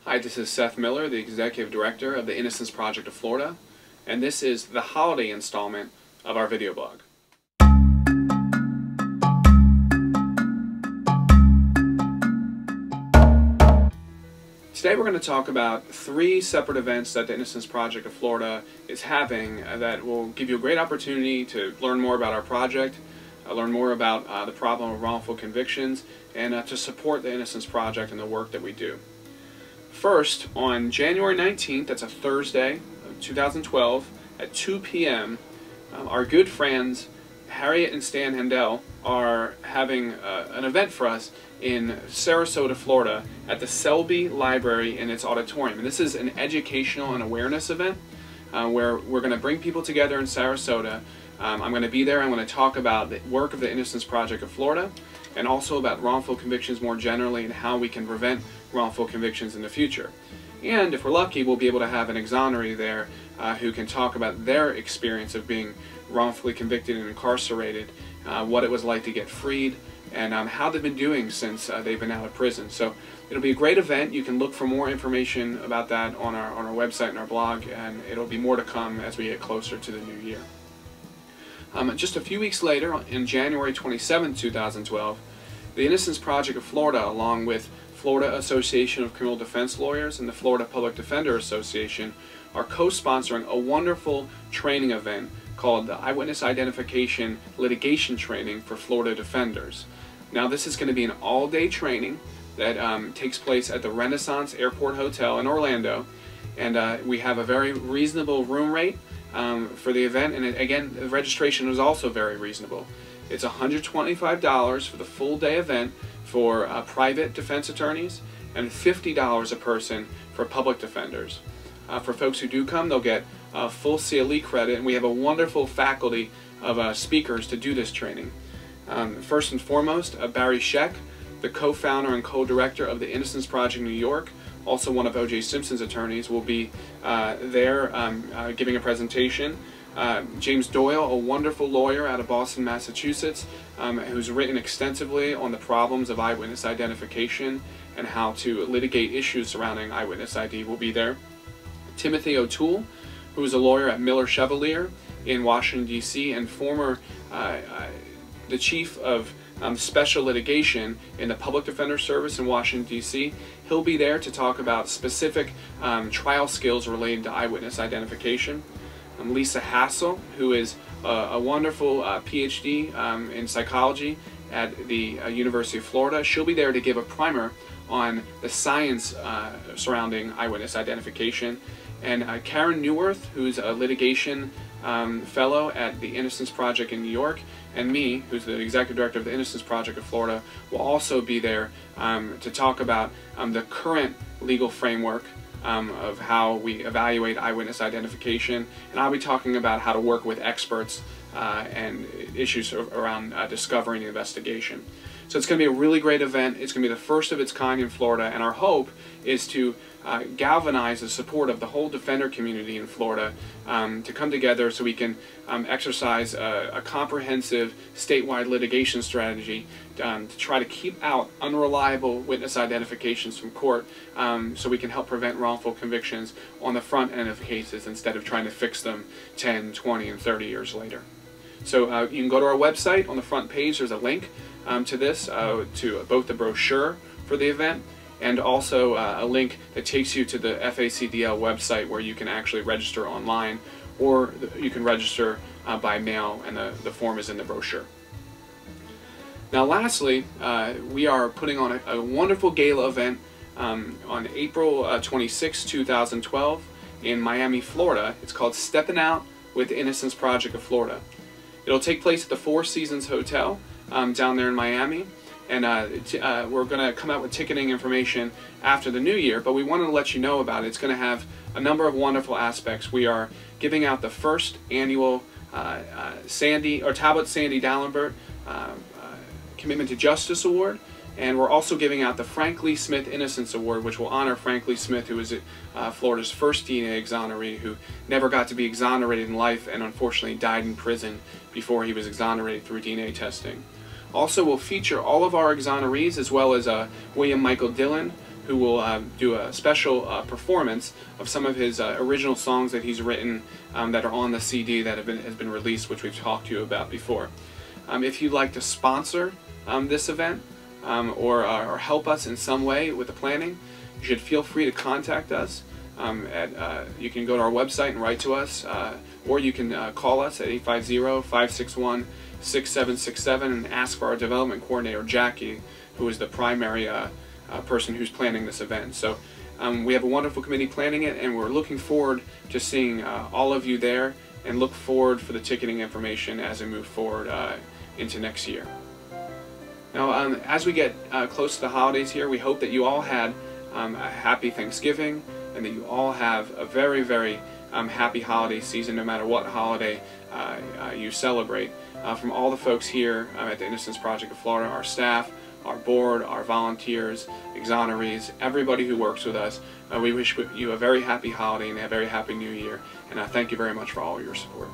Hi, this is Seth Miller, the Executive Director of the Innocence Project of Florida, and this is the holiday installment of our video blog. Today we're going to talk about 3 separate events that the Innocence Project of Florida is having that will give you a great opportunity to learn more about our project, learn more about the problem of wrongful convictions, and to support the Innocence Project and the work that we do. First, on January 19th, that's a Thursday, 2012, at 2 p.m., our good friends Harriet and Stan Handel are having an event for us in Sarasota, Florida, at the Selby Library in its auditorium. And this is an educational and awareness event where we're going to bring people together in Sarasota. I'm going to be there. I'm going to talk about the work of the Innocence Project of Florida and also about wrongful convictions more generally and how we can prevent wrongful convictions in the future. And if we're lucky, we'll be able to have an exoneree there who can talk about their experience of being wrongfully convicted and incarcerated, what it was like to get freed, and how they've been doing since they've been out of prison. So it'll be a great event. You can look for more information about that on our website and our blog, and it'll be more to come as we get closer to the new year. Just a few weeks later, in January 27, 2012, the Innocence Project of Florida, along with Florida Association of Criminal Defense Lawyers and the Florida Public Defender Association, are co-sponsoring a wonderful training event called the Eyewitness Identification Litigation Training for Florida Defenders. Now, this is going to be an all-day training that takes place at the Renaissance Airport Hotel in Orlando, and we have a very reasonable room rate for the event, and again, the registration is also very reasonable. It's $125 for the full day event for private defense attorneys and $50 a person for public defenders. For folks who do come, they'll get full CLE credit, and we have a wonderful faculty of speakers to do this training. First and foremost, Barry Scheck, the co-founder and co-director of the Innocence Project New York, also one of O.J. Simpson's attorneys, will be there giving a presentation. James Doyle, a wonderful lawyer out of Boston, Massachusetts, who's written extensively on the problems of eyewitness identification and how to litigate issues surrounding eyewitness ID, will be there. Timothy O'Toole, who is a lawyer at Miller Chevalier in Washington, D.C., and former the chief of special litigation in the Public Defender Service in Washington, D.C. He'll be there to talk about specific trial skills related to eyewitness identification. Lisa Hassel, who is a wonderful PhD in psychology at the University of Florida. She'll be there to give a primer on the science surrounding eyewitness identification. And Karen Neuwirth, who's a litigation fellow at the Innocence Project in New York, and me, who's the Executive Director of the Innocence Project of Florida, will also be there to talk about the current legal framework of how we evaluate eyewitness identification, and I'll be talking about how to work with experts and issues around discovery and investigation. So it's going to be a really great event. It's going to be the first of its kind in Florida, and our hope is to galvanize the support of the whole defender community in Florida to come together so we can exercise a comprehensive statewide litigation strategy to try to keep out unreliable witness identifications from court so we can help prevent wrongful convictions on the front end of cases instead of trying to fix them 10, 20, and 30 years later. So you can go to our website. On the front page there's a link to this, to both the brochure for the event and also a link that takes you to the FACDL website where you can actually register online, or you can register by mail, and the form is in the brochure. Now lastly, we are putting on a wonderful gala event on April 26, 2012 in Miami, Florida. It's called Stepping Out with the Innocence Project of Florida. It'll take place at the Four Seasons Hotel down there in Miami, and we're going to come out with ticketing information after the new year, but we wanted to let you know about it. It's going to have a number of wonderful aspects. We are giving out the first annual Talbot Sandy Dallenbert Commitment to Justice Award, and we're also giving out the Frank Lee Smith Innocence Award, which will honor Frank Lee Smith, who is Florida's first DNA exoneree, who never got to be exonerated in life and unfortunately died in prison before he was exonerated through DNA testing. Also, we'll feature all of our exonerees, as well as William Michael Dillon, who will do a special performance of some of his original songs that he's written that are on the CD that has been released, which we've talked to you about before. If you'd like to sponsor this event or help us in some way with the planning, you should feel free to contact us. You can go to our website and write to us, or you can call us at 850-561-6767 and ask for our development coordinator, Jackie, who is the primary person who's planning this event. So we have a wonderful committee planning it, and we're looking forward to seeing all of you there, and look forward for the ticketing information as we move forward into next year. Now, as we get close to the holidays here, we hope that you all had a happy Thanksgiving, and that you all have a very, very happy holiday season, no matter what holiday you celebrate. From all the folks here at the Innocence Project of Florida, our staff, our board, our volunteers, exonerees, everybody who works with us, we wish you a very happy holiday and a very happy new year, and thank you very much for all your support.